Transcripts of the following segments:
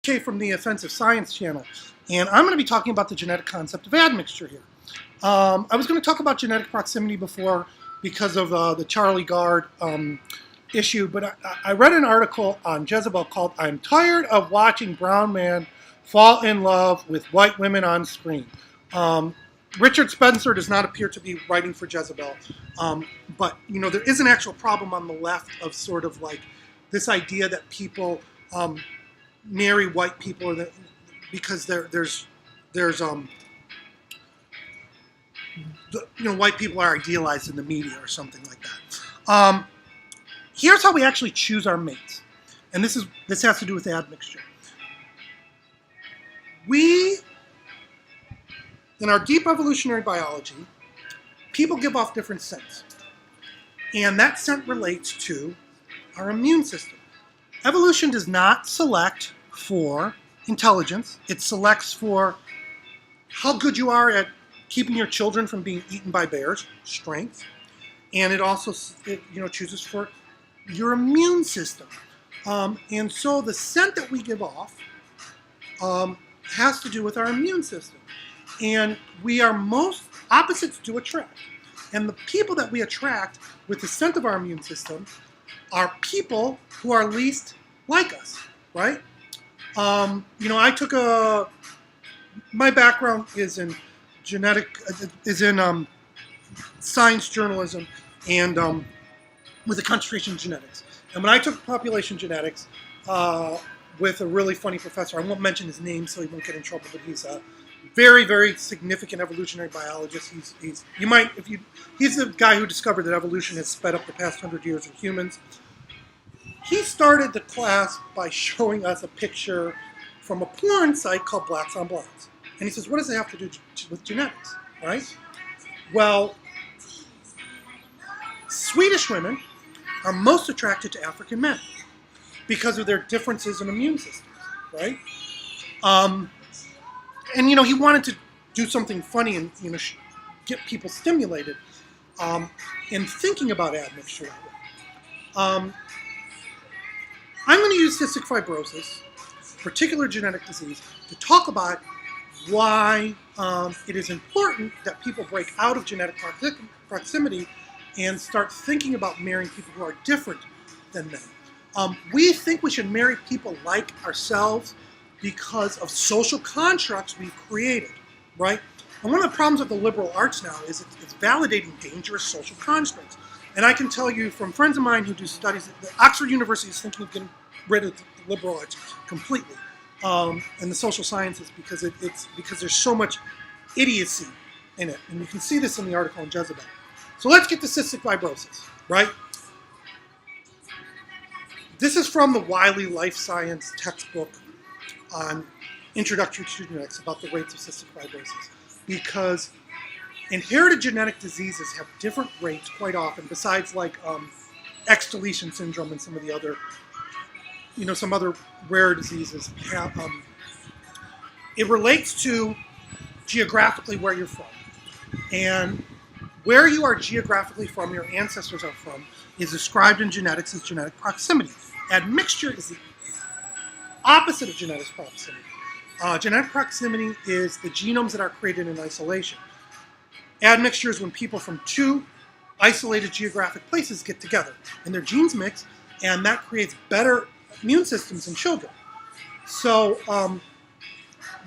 Kay from the Offensive Science channel, and I'm going to be talking about the genetic concept of admixture here. I was going to talk about genetic proximity before because of the Charlie Gard issue, but I read an article on Jezebel called "I'm Tired of Watching Brown Men Fall in Love with White Women on Screen." Richard Spencer does not appear to be writing for Jezebel, but you know there is an actual problem on the left of sort of like this idea that people marry white people or because there's white people are idealized in the media or something like that. Here's how we actually choose our mates, and this has to do with admixture. We, in our deep evolutionary biology, people give off different scents, and that scent relates to our immune system. Evolution does not select for intelligence. It selects for how good you are at keeping your children from being eaten by bears, strength, and it also chooses for your immune system. And so the scent that we give off has to do with our immune system. And we are most opposites to attract. And the people that we attract with the scent of our immune system are people who are least like us, right? I took my background is in science journalism and with a concentration in genetics. And when I took population genetics with a really funny professor, I won't mention his name so he won't get in trouble, but he's a very, very significant evolutionary biologist. He's the guy who discovered that evolution has sped up the past 100 years of humans. He started the class by showing us a picture from a porn site called Blacks on Blondes. And he says, what does it have to do with genetics, right? Well, Swedish women are most attracted to African men because of their differences in immune systems, right? And he wanted to do something funny and get people stimulated in thinking about admixture that way. I'm going to use cystic fibrosis, a particular genetic disease, to talk about why it is important that people break out of genetic proximity and start thinking about marrying people who are different than them. We think we should marry people like ourselves because of social constructs we've created, right? And one of the problems of the liberal arts now is it's validating dangerous social constructs. And I can tell you from friends of mine who do studies, that Oxford University is thinking of getting rid of the liberal arts completely and the social sciences because because there's so much idiocy in it. And you can see this in the article on Jezebel. So let's get to cystic fibrosis, right? This is from the Wiley Life Science textbook on Introductory to Genetics about the rates of cystic fibrosis. Because inherited genetic diseases have different rates quite often, besides like X deletion syndrome and some of the other, some other rare diseases. It relates to geographically where you're from. And where you are geographically from, your ancestors are from, is described in genetics as genetic proximity. Admixture is the opposite of genetic proximity. Genetic proximity is the genomes that are created in isolation. Admixture is when people from two isolated geographic places get together and their genes mix, and that creates better immune systems in children. So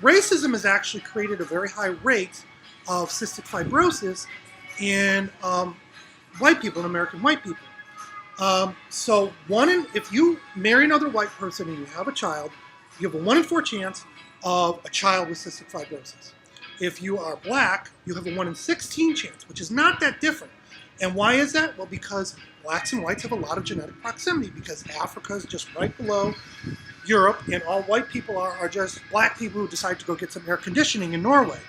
racism has actually created a very high rate of cystic fibrosis in white people, in American white people. So if you marry another white person and you have a child, you have a 1 in 4 chance of a child with cystic fibrosis. If you are black, you have a 1 in 16 chance, which is not that different. And why is that? Well, because blacks and whites have a lot of genetic proximity, because Africa is just right below Europe, and all white people are just black people who decide to go get some air conditioning in Norway.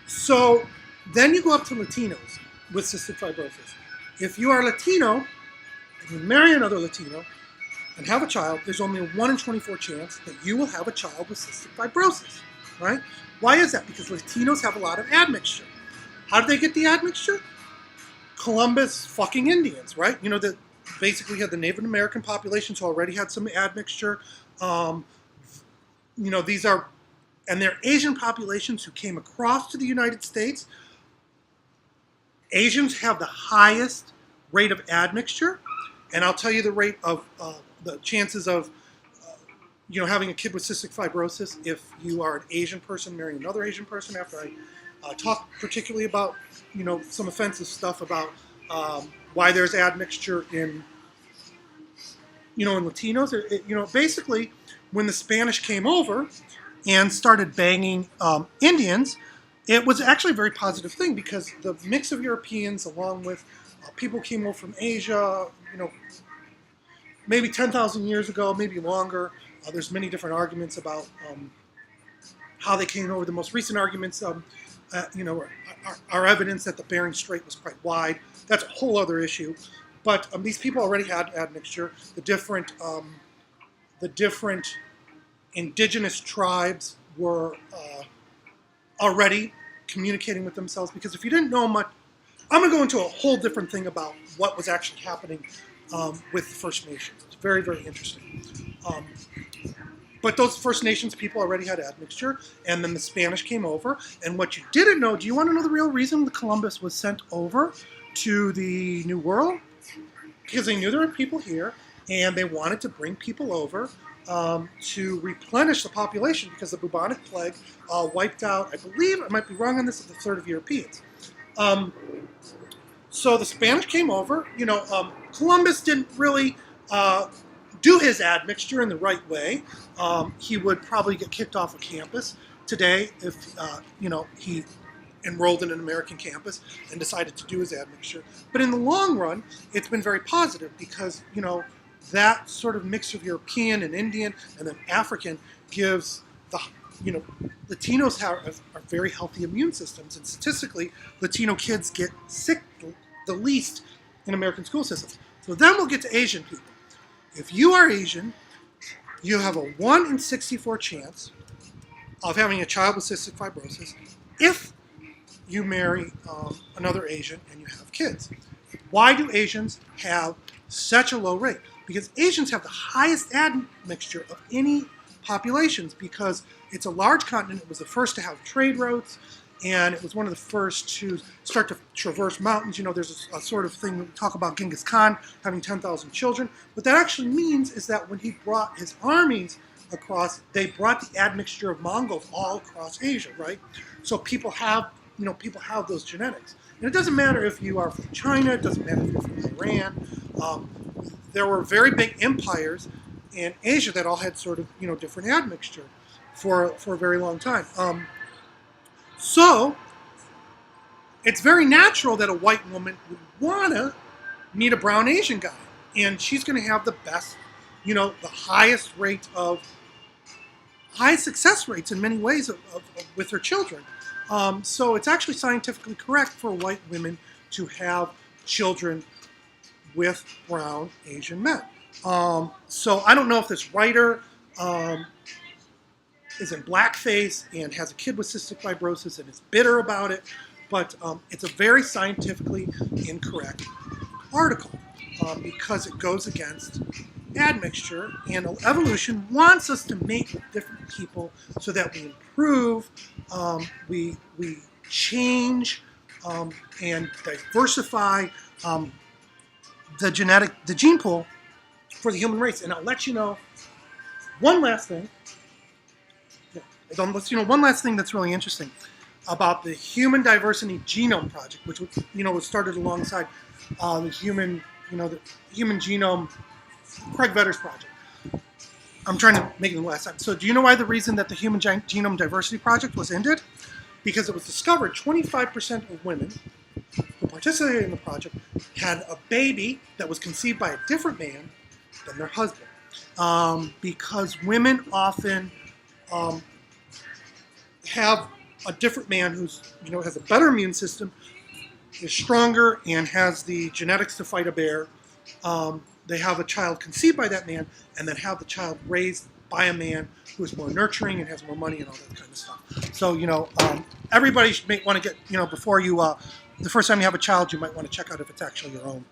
So then you go up to Latinos with cystic fibrosis. If you are Latino and you marry another Latino and have a child, there's only a 1 in 24 chance that you will have a child with cystic fibrosis, right? Why is that? Because Latinos have a lot of admixture. How do they get the admixture? Columbus fucking Indians, right? basically had the Native American populations who already had some admixture. These are, and they're Asian populations who came across to the United States. Asians have the highest rate of admixture, and I'll tell you the rate of the chances of having a kid with cystic fibrosis if you are an Asian person marrying another Asian person. After I talk particularly about some offensive stuff about why there's admixture in Latinos. Basically when the Spanish came over and started banging Indians, it was actually a very positive thing because the mix of Europeans along with people came over from Asia, maybe 10,000 years ago, maybe longer. There's many different arguments about how they came over. The most recent arguments, are evidence that the Bering Strait was quite wide. That's a whole other issue. But these people already had admixture. The different indigenous tribes were already communicating with themselves. Because if you didn't know much, I'm going to go into a whole different thing about what was actually happening with the First Nations. It's very, very interesting. But those First Nations people already had admixture, and then the Spanish came over. And what you didn't know, do you want to know the real reason that Columbus was sent over to the New World? Because they knew there were people here, and they wanted to bring people over to replenish the population because the bubonic plague wiped out, I believe, I might be wrong on this, a third of Europeans. So the Spanish came over. Columbus didn't really do his admixture in the right way. He would probably get kicked off of campus today if he enrolled in an American campus and decided to do his admixture. But in the long run, it's been very positive because that sort of mix of European and Indian and then African gives the Latinos have are very healthy immune systems, and statistically, Latino kids get sick the least in American school systems. So then we'll get to Asian people. If you are Asian, you have a 1 in 64 chance of having a child with cystic fibrosis if you marry another Asian and you have kids. Why do Asians have such a low rate? Because Asians have the highest admixture of any populations because it's a large continent. It was the first to have trade routes, and it was one of the first to start to traverse mountains. There's a sort of thing we talk about Genghis Khan having 10,000 children. What that actually means is that when he brought his armies across, they brought the admixture of Mongols all across Asia, right? So people have those genetics. And it doesn't matter if you are from China, it doesn't matter if you're from Iran. There were very big empires in Asia that all had sort of, different admixture for a very long time. So it's very natural that a white woman would want to meet a brown Asian guy. And she's going to have the best, the highest rate of, high success rates in many ways with her children. So it's actually scientifically correct for white women to have children with brown Asian men. So I don't know if this writer is in blackface and has a kid with cystic fibrosis and is bitter about it, but it's a very scientifically incorrect article because it goes against admixture, and evolution wants us to mate with different people so that we improve, we change, and diversify the gene pool for the human race. And I'll let you know one last thing. One last thing that's really interesting about the Human Diversity Genome Project, which was started alongside the Human Genome Craig Vetter's project. I'm trying to make it the last time. So do you know why the reason that the Human Genome Diversity Project was ended? Because it was discovered 25% of women who participated in the project had a baby that was conceived by a different man than their husband. Because women often have a different man who's, has a better immune system, is stronger, and has the genetics to fight a bear. They have a child conceived by that man, and then have the child raised by a man who is more nurturing and has more money and all that kind of stuff. So, everybody may want to get, before you, the first time you have a child, you might want to check out if it's actually your own.